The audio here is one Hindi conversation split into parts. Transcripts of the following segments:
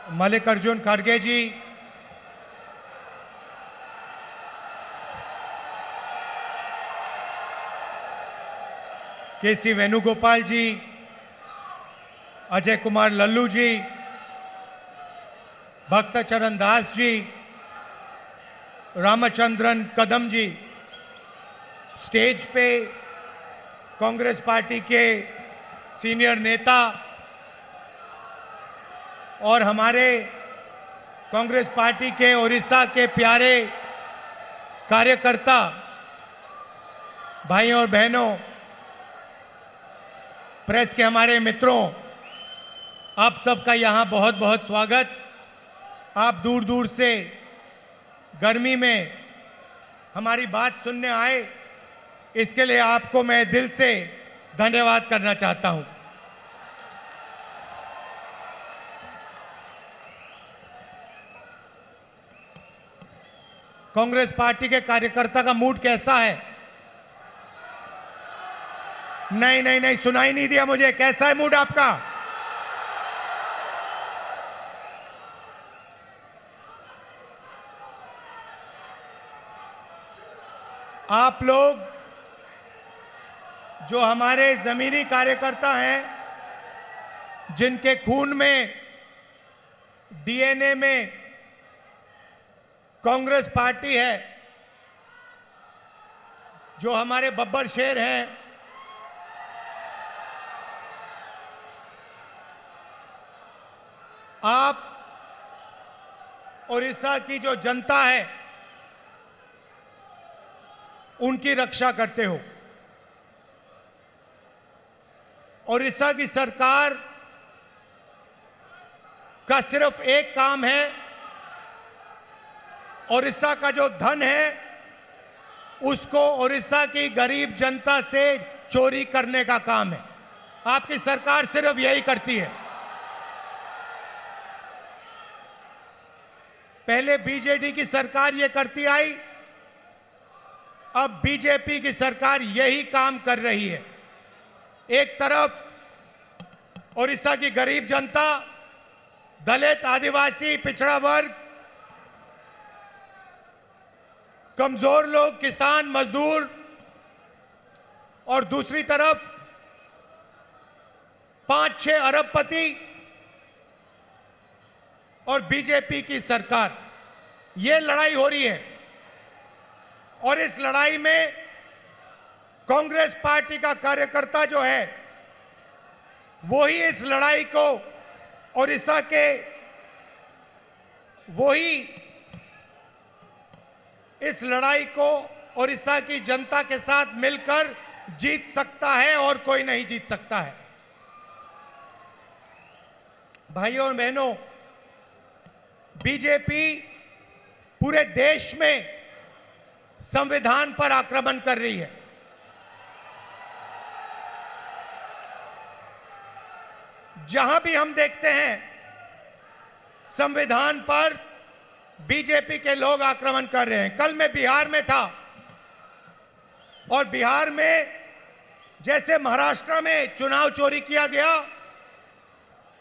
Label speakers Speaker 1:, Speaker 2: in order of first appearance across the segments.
Speaker 1: मल्लिकार्जुन खड़गे जी, केसी वेणुगोपाल जी, अजय कुमार लल्लू जी, भक्त चरण दास जी, रामचंद्रन कदम जी, स्टेज पे कांग्रेस पार्टी के सीनियर नेता और हमारे कांग्रेस पार्टी के उड़ीसा के प्यारे कार्यकर्ता भाइयों और बहनों, प्रेस के हमारे मित्रों, आप सबका यहाँ बहुत बहुत स्वागत। आप दूर दूर से गर्मी में हमारी बात सुनने आए, इसके लिए आपको मैं दिल से धन्यवाद करना चाहता हूं। कांग्रेस पार्टी के कार्यकर्ता का मूड कैसा है? नहीं, सुनाई नहीं दिया मुझे। कैसा है मूड आपका? आप लोग जो हमारे जमीनी कार्यकर्ता हैं, जिनके खून में, डीएनए में कांग्रेस पार्टी है, जो हमारे बब्बर शेर हैं, आप उड़ीसा की जो जनता है उनकी रक्षा करते हो। उड़ीसा की सरकार का सिर्फ एक काम है, उड़ीसा का जो धन है उसको उड़ीसा की गरीब जनता से चोरी करने का काम है। आपकी सरकार सिर्फ यही करती है। पहले बीजेडी की सरकार ये करती आई, अब बीजेपी की सरकार यही काम कर रही है। एक तरफ उड़ीसा की गरीब जनता, दलित, आदिवासी, पिछड़ा वर्ग, कमजोर लोग, किसान, मजदूर, और दूसरी तरफ 5-6 अरबपति और बीजेपी की सरकार। ये लड़ाई हो रही है और इस लड़ाई में कांग्रेस पार्टी का कार्यकर्ता जो है वही इस लड़ाई को उड़ीसा के, वही इस लड़ाई को उड़ीसा की जनता के साथ मिलकर जीत सकता है और कोई नहीं जीत सकता है। भाइयों और बहनों, बीजेपी पूरे देश में संविधान पर आक्रमण कर रही है। जहां भी हम देखते हैं संविधान पर बीजेपी के लोग आक्रमण कर रहे हैं। कल मैं बिहार में था और बिहार में जैसे महाराष्ट्र में चुनाव चोरी किया गया,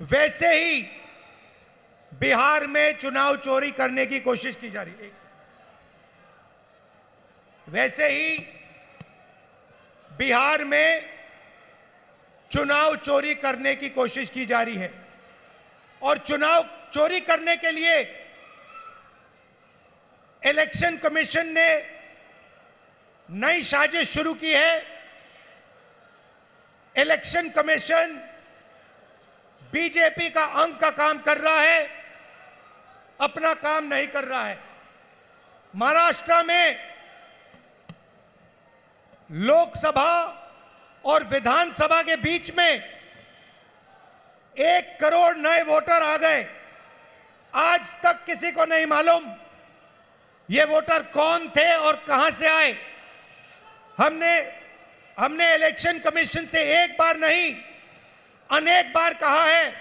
Speaker 1: वैसे ही बिहार में चुनाव चोरी करने की कोशिश की जा रही है। वैसे ही बिहार में चुनाव चोरी करने की कोशिश की जा रही है और चुनाव चोरी करने के लिए इलेक्शन कमीशन ने नई साजिश शुरू की है। इलेक्शन कमीशन बीजेपी का अंग का काम कर रहा है, अपना काम नहीं कर रहा है। महाराष्ट्र में लोकसभा और विधानसभा के बीच में 1 करोड़ नए वोटर आ गए। आज तक किसी को नहीं मालूम ये वोटर कौन थे और कहां से आए। हमने इलेक्शन कमीशन से एक बार नहीं, अनेक बार कहा है,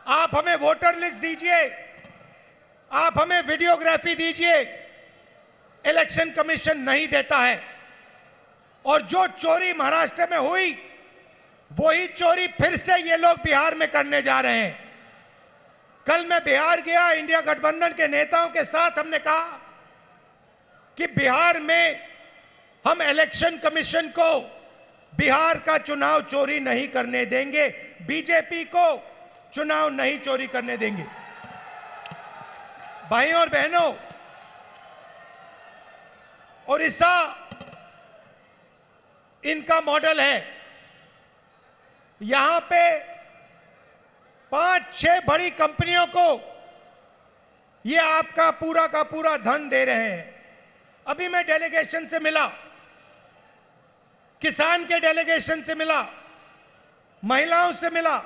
Speaker 1: आप हमें वोटर लिस्ट दीजिए, आप हमें वीडियोग्राफी दीजिए। इलेक्शन कमीशन नहीं देता है और जो चोरी महाराष्ट्र में हुई, वही चोरी फिर से ये लोग बिहार में करने जा रहे हैं। कल मैं बिहार गया, इंडिया गठबंधन के नेताओं के साथ हमने कहा कि बिहार में हम इलेक्शन कमीशन को बिहार का चुनाव चोरी नहीं करने देंगे, बीजेपी को चुनाव नहीं चोरी करने देंगे। भाइयों और बहनों, ओडिशा इनका मॉडल है। यहां पे 5-6 बड़ी कंपनियों को ये आपका पूरा का पूरा धन दे रहे हैं। अभी मैं डेलीगेशन से मिला, किसान के डेलीगेशन से मिला, महिलाओं से मिला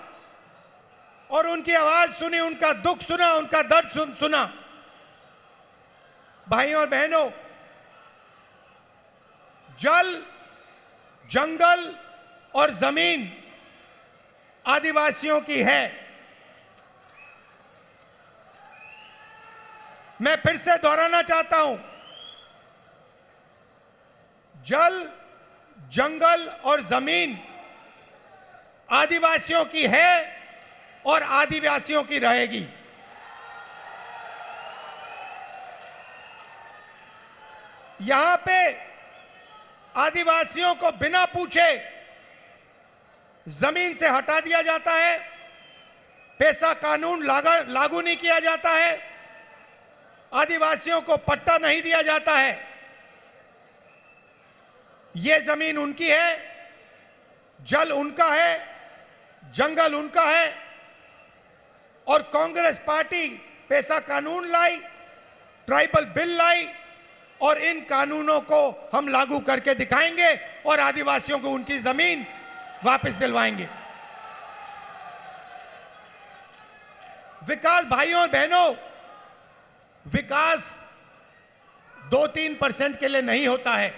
Speaker 1: और उनकी आवाज सुनी, उनका दुख सुना, उनका दर्द सुना। भाइयों और बहनों, जल, जंगल और जमीन आदिवासियों की है। मैं फिर से दोहराना चाहता हूं, जल, जंगल और जमीन आदिवासियों की है और आदिवासियों की रहेगी। यहां पे आदिवासियों को बिना पूछे जमीन से हटा दिया जाता है, पेशा कानून लागू नहीं किया जाता है, आदिवासियों को पट्टा नहीं दिया जाता है। ये जमीन उनकी है, जल उनका है, जंगल उनका है और कांग्रेस पार्टी पेशा कानून लाई, ट्राइबल बिल लाई और इन कानूनों को हम लागू करके दिखाएंगे और आदिवासियों को उनकी जमीन वापस दिलवाएंगे। विकास, भाइयों और बहनों, विकास 2-3% के लिए नहीं होता है।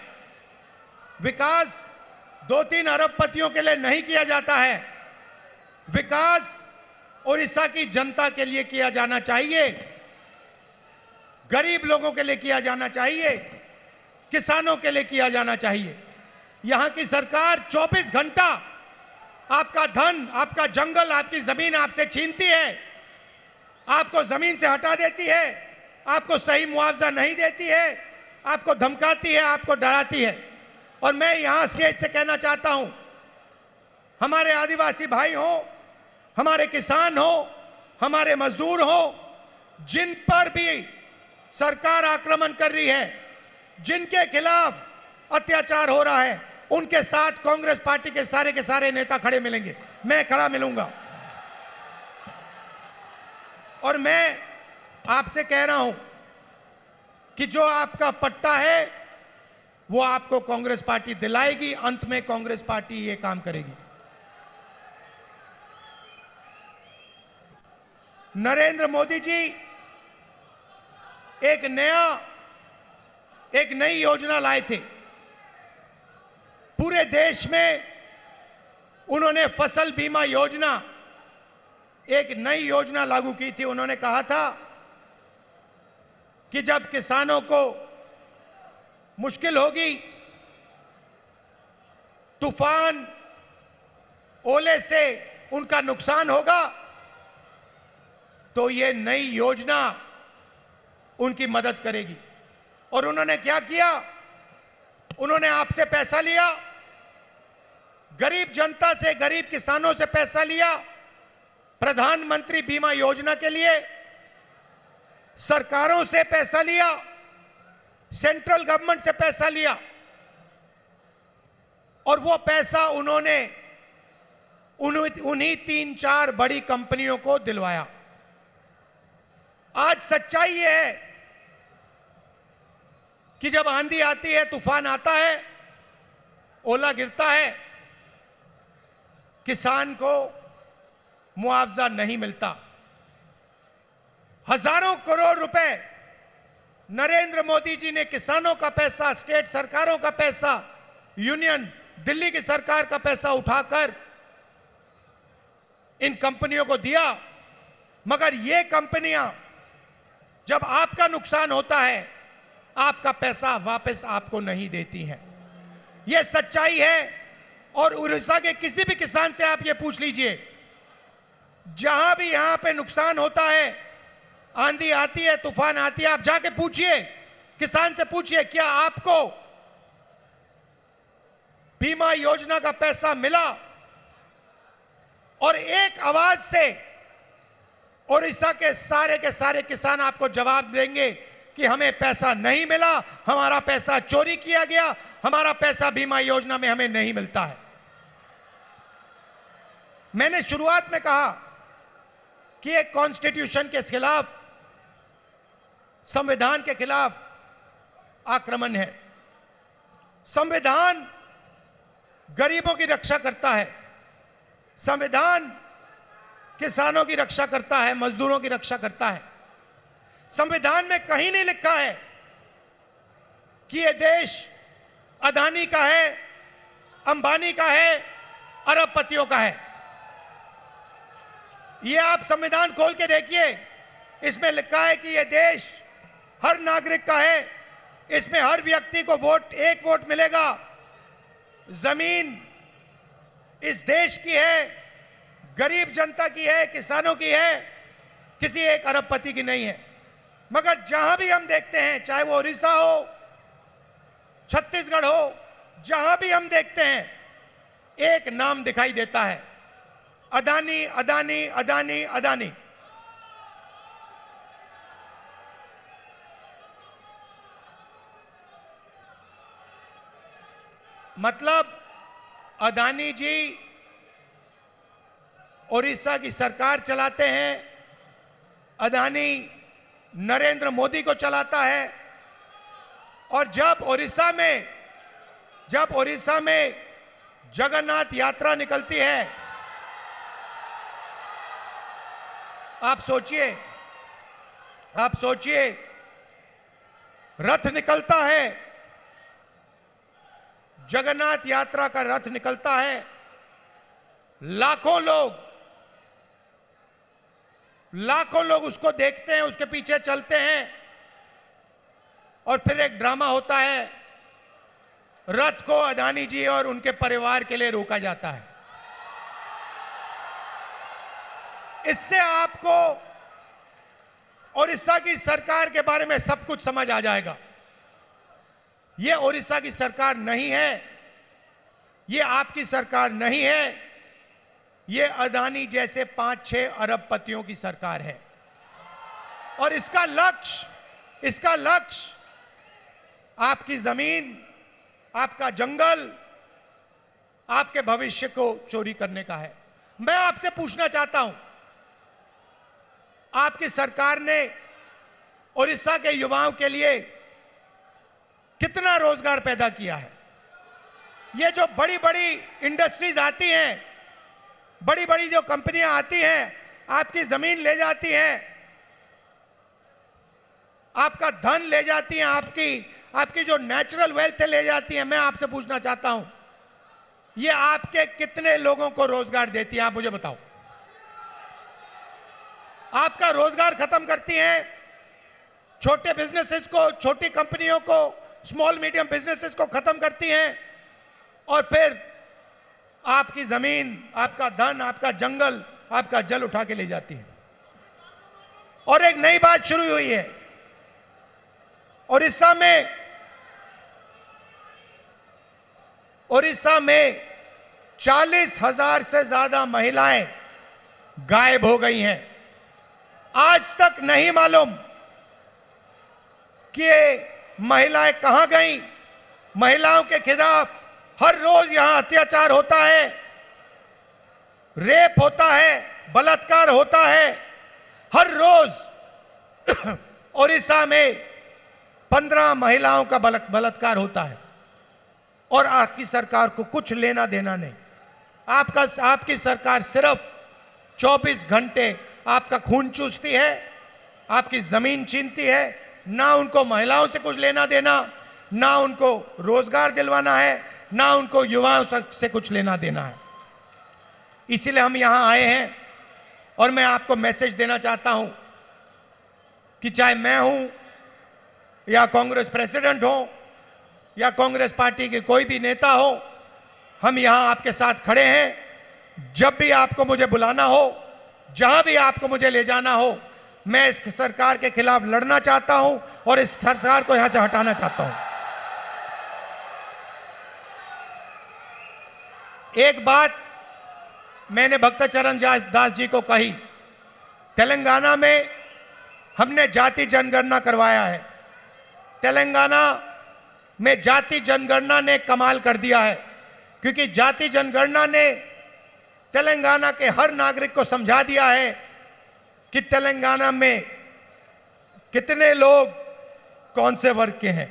Speaker 1: विकास 2-3 अरबपतियों के लिए नहीं किया जाता है। विकास ओडिशा की जनता के लिए किया जाना चाहिए, गरीब लोगों के लिए किया जाना चाहिए, किसानों के लिए किया जाना चाहिए। यहां की सरकार 24 घंटा आपका धन, आपका जंगल, आपकी जमीन आपसे छीनती है, आपको जमीन से हटा देती है, आपको सही मुआवजा नहीं देती है, आपको धमकाती है, आपको डराती है। और मैं यहां स्टेज से कहना चाहता हूं, हमारे आदिवासी भाई हो, हमारे किसान हो, हमारे मजदूर हो, जिन पर भी सरकार आक्रमण कर रही है, जिनके खिलाफ अत्याचार हो रहा है, उनके साथ कांग्रेस पार्टी के सारे नेता खड़े मिलेंगे, मैं खड़ा मिलूंगा। और मैं आपसे कह रहा हूं कि जो आपका पट्टा है वो आपको कांग्रेस पार्टी दिलाएगी, अंत में कांग्रेस पार्टी ये काम करेगी। नरेंद्र मोदी जी एक नई योजना लाए थे। पूरे देश में उन्होंने फसल बीमा योजना, एक नई योजना लागू की थी। उन्होंने कहा था कि जब किसानों को मुश्किल होगी, तूफान, ओले से उनका नुकसान होगा, तो ये नई योजना उनकी मदद करेगी। और उन्होंने क्या किया? उन्होंने आपसे पैसा लिया, गरीब जनता से, गरीब किसानों से पैसा लिया, प्रधानमंत्री बीमा योजना के लिए सरकारों से पैसा लिया, सेंट्रल गवर्नमेंट से पैसा लिया और वो पैसा उन्होंने उन्हीं 3-4 बड़ी कंपनियों को दिलवाया। आज सच्चाई ये है कि जब आंधी आती है, तूफान आता है, ओला गिरता है, किसान को मुआवजा नहीं मिलता। हजारों करोड़ रुपए नरेंद्र मोदी जी ने किसानों का पैसा, स्टेट सरकारों का पैसा, यूनियन दिल्ली की सरकार का पैसा उठाकर इन कंपनियों को दिया। मगर ये कंपनियां जब आपका नुकसान होता है, आपका पैसा वापस आपको नहीं देती हैं। यह सच्चाई है। और उड़ीसा के किसी भी किसान से आप ये पूछ लीजिए जहां भी यहां पे नुकसान होता है, आंधी आती है, तूफान आती है, आप जाके पूछिए, किसान से पूछिए क्या आपको बीमा योजना का पैसा मिला? और एक आवाज से ओडिशा के सारे किसान आपको जवाब देंगे कि हमें पैसा नहीं मिला, हमारा पैसा चोरी किया गया, हमारा पैसा बीमा योजना में हमें नहीं मिलता है। मैंने शुरुआत में कहा कि एक कॉन्स्टिट्यूशन के खिलाफ, संविधान के खिलाफ आक्रमण है। संविधान गरीबों की रक्षा करता है, संविधान किसानों की रक्षा करता है, मजदूरों की रक्षा करता है। संविधान में कहीं नहीं लिखा है कि यह देश अदानी का है, अंबानी का है, अरबपतियों का है। यह आप संविधान खोल के देखिए, इसमें लिखा है कि यह देश हर नागरिक का है, इसमें हर व्यक्ति को एक वोट मिलेगा। जमीन इस देश की है, गरीब जनता की है, किसानों की है, किसी एक अरबपति की नहीं है। मगर जहां भी हम देखते हैं, चाहे वो उड़ीसा हो, छत्तीसगढ़ हो, जहां भी हम देखते हैं, एक नाम दिखाई देता है, अदानी, अदानी, अदानी, अदानी। मतलब अदानी जी ओडिशा की सरकार चलाते हैं, अदानी नरेंद्र मोदी को चलाता है। और जब ओडिशा में जगन्नाथ यात्रा निकलती है, आप सोचिए रथ निकलता है, जगन्नाथ यात्रा का रथ निकलता है, लाखों लोग उसको देखते हैं, उसके पीछे चलते हैं, और फिर एक ड्रामा होता है, रथ को अदानी जी और उनके परिवार के लिए रोका जाता है। इससे आपको ओडिशा की सरकार के बारे में सब कुछ समझ आ जाएगा। यह ओडिशा की सरकार नहीं है, यह आपकी सरकार नहीं है, यह अदानी जैसे 5-6 अरबपतियों की सरकार है। और इसका लक्ष्य आपकी जमीन, आपका जंगल, आपके भविष्य को चोरी करने का है। मैं आपसे पूछना चाहता हूं, आपकी सरकार ने ओडिशा के युवाओं के लिए कितना रोजगार पैदा किया है? ये जो बड़ी बड़ी इंडस्ट्रीज आती हैं, बड़ी बड़ी जो कंपनियां आती हैं, आपकी जमीन ले जाती हैं, आपका धन ले जाती हैं, आपकी जो नेचुरल वेल्थ ले जाती हैं। मैं आपसे पूछना चाहता हूं, ये आपके कितने लोगों को रोजगार देती हैं? आप मुझे बताओ। आपका रोजगार खत्म करती हैं, छोटे बिजनेसेस को, छोटी कंपनियों को, स्मॉल मीडियम बिजनेसेस को खत्म करती हैं, और फिर आपकी जमीन, आपका धन, आपका जंगल, आपका जल उठा के ले जाती है। और एक नई बात शुरू हुई है, ओडिशा में 40,000 से ज्यादा महिलाएं गायब हो गई हैं। आज तक नहीं मालूम कि महिलाएं कहां गईं। महिलाओं के खिलाफ हर रोज यहां अत्याचार होता है, रेप होता है, बलात्कार होता है। हर रोज ओडिशा में 15 महिलाओं का बलात्कार होता है, और आपकी सरकार को कुछ लेना देना नहीं। आपकी सरकार सिर्फ 24 घंटे आपका खून चूसती है, आपकी जमीन छीनती है। ना उनको महिलाओं से कुछ लेना देना, ना उनको रोजगार दिलवाना है, ना उनको युवाओं से कुछ लेना देना है। इसीलिए हम यहां आए हैं, और मैं आपको मैसेज देना चाहता हूं कि चाहे मैं हूं, या कांग्रेस प्रेसिडेंट हो, या कांग्रेस पार्टी के कोई भी नेता हो, हम यहां आपके साथ खड़े हैं। जब भी आपको मुझे बुलाना हो, जहां भी आपको मुझे ले जाना हो, मैं इस सरकार के खिलाफ लड़ना चाहता हूं और इस सरकार को यहां से हटाना चाहता हूं। एक बात मैंने भक्तचरण दास जी को कही, तेलंगाना में हमने जाति जनगणना करवाया है। तेलंगाना में जाति जनगणना ने कमाल कर दिया है, क्योंकि जाति जनगणना ने तेलंगाना के हर नागरिक को समझा दिया है कि तेलंगाना में कितने लोग कौन से वर्ग के हैं,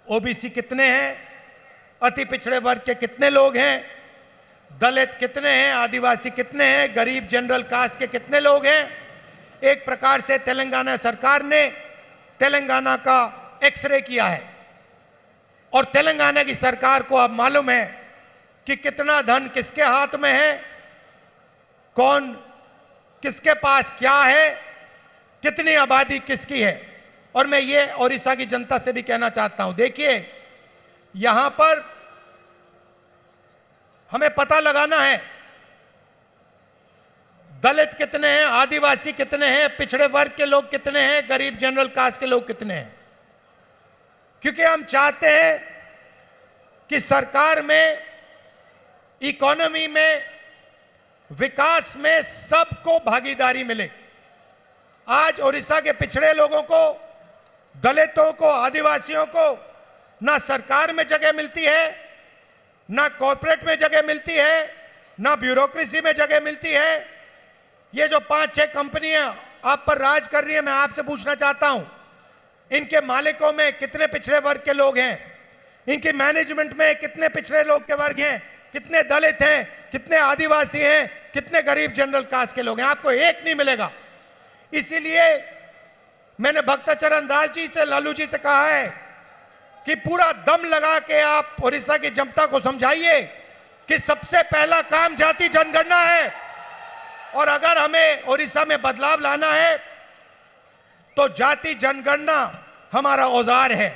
Speaker 1: ओबीसी कितने हैं, अति पिछड़े वर्ग के कितने लोग हैं, दलित कितने हैं, आदिवासी कितने हैं, गरीब जनरल कास्ट के कितने लोग हैं। एक प्रकार से तेलंगाना सरकार ने तेलंगाना का एक्सरे किया है और तेलंगाना की सरकार को अब मालूम है कि कितना धन किसके हाथ में है, कौन किसके पास क्या है, कितनी आबादी किसकी है। और मैं ये ओडिशा की जनता से भी कहना चाहता हूं, देखिए यहां पर हमें पता लगाना है दलित कितने हैं, आदिवासी कितने हैं, पिछड़े वर्ग के लोग कितने हैं, गरीब जनरल कास्ट के लोग कितने हैं, क्योंकि हम चाहते हैं कि सरकार में, इकोनॉमी में, विकास में सबको भागीदारी मिले। आज ओडिशा के पिछड़े लोगों को, दलितों को, आदिवासियों को ना सरकार में जगह मिलती है, ना कॉर्पोरेट में जगह मिलती है, ना ब्यूरोक्रेसी में जगह मिलती है। ये जो 5-6 कंपनियां आप पर राज कर रही है, मैं आपसे पूछना चाहता हूं, इनके मालिकों में कितने पिछड़े वर्ग के लोग हैं, इनकी मैनेजमेंट में कितने पिछड़े लोग के वर्ग हैं, कितने दलित हैं, कितने आदिवासी हैं, कितने गरीब जनरल कास्ट के लोग हैं। आपको एक नहीं मिलेगा। इसीलिए मैंने भक्तचरण दास जी से, लालू जी से कहा है कि पूरा दम लगा के आप ओडिशा की जनता को समझाइए कि सबसे पहला काम जाति जनगणना है, और अगर हमें ओडिशा में बदलाव लाना है तो जाति जनगणना हमारा औजार है,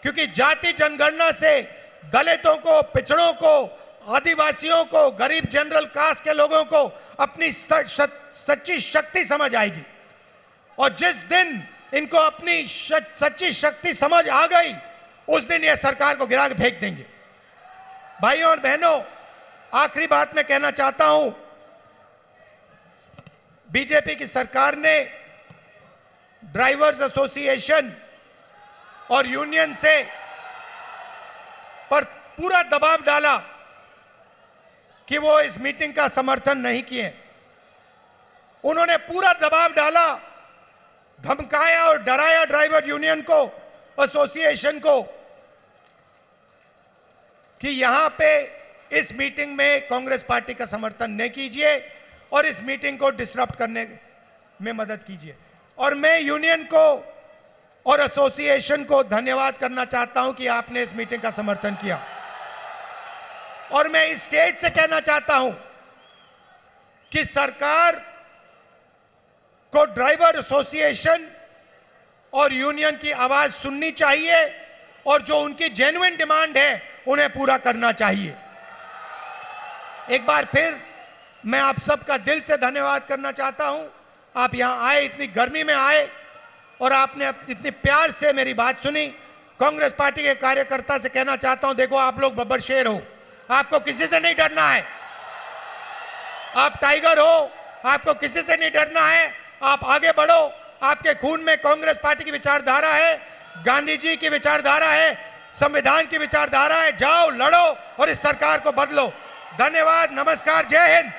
Speaker 1: क्योंकि जाति जनगणना से दलितों को, पिछड़ों को, आदिवासियों को, गरीब जनरल कास्ट के लोगों को अपनी सच्ची शक्ति समझ आएगी। और जिस दिन इनको अपनी सच्ची शक्ति समझ आ गई, उस दिन ये सरकार को गिरा के फेंक देंगे। भाइयों और बहनों, आखिरी बात मैं कहना चाहता हूं, बीजेपी की सरकार ने ड्राइवर्स एसोसिएशन और यूनियन से पर पूरा दबाव डाला कि वो इस मीटिंग का समर्थन नहीं किए। उन्होंने पूरा दबाव डाला, धमकाया और डराया ड्राइवर यूनियन को, एसोसिएशन को, कि यहां पे इस मीटिंग में कांग्रेस पार्टी का समर्थन न कीजिए और इस मीटिंग को डिसरप्ट करने में मदद कीजिए। और मैं यूनियन को और एसोसिएशन को धन्यवाद करना चाहता हूं कि आपने इस मीटिंग का समर्थन किया। और मैं इस स्टेज से कहना चाहता हूं कि सरकार को ड्राइवर एसोसिएशन और यूनियन की आवाज सुननी चाहिए और जो उनकी जेन्युइन डिमांड है उन्हें पूरा करना चाहिए। एक बार फिर मैं आप सबका दिल से धन्यवाद करना चाहता हूं। आप यहां आए, इतनी गर्मी में आए और आपने इतनी प्यार से मेरी बात सुनी। कांग्रेस पार्टी के कार्यकर्ता से कहना चाहता हूं, देखो आप लोग बब्बर शेर हो, आपको किसी से नहीं डरना है। आप टाइगर हो, आपको किसी से नहीं डरना है। आप आगे बढ़ो, आपके खून में कांग्रेस पार्टी की विचारधारा है, गांधी जी की विचारधारा है, संविधान की विचारधारा है। जाओ, लड़ो और इस सरकार को बदलो। धन्यवाद, नमस्कार, जय हिंद।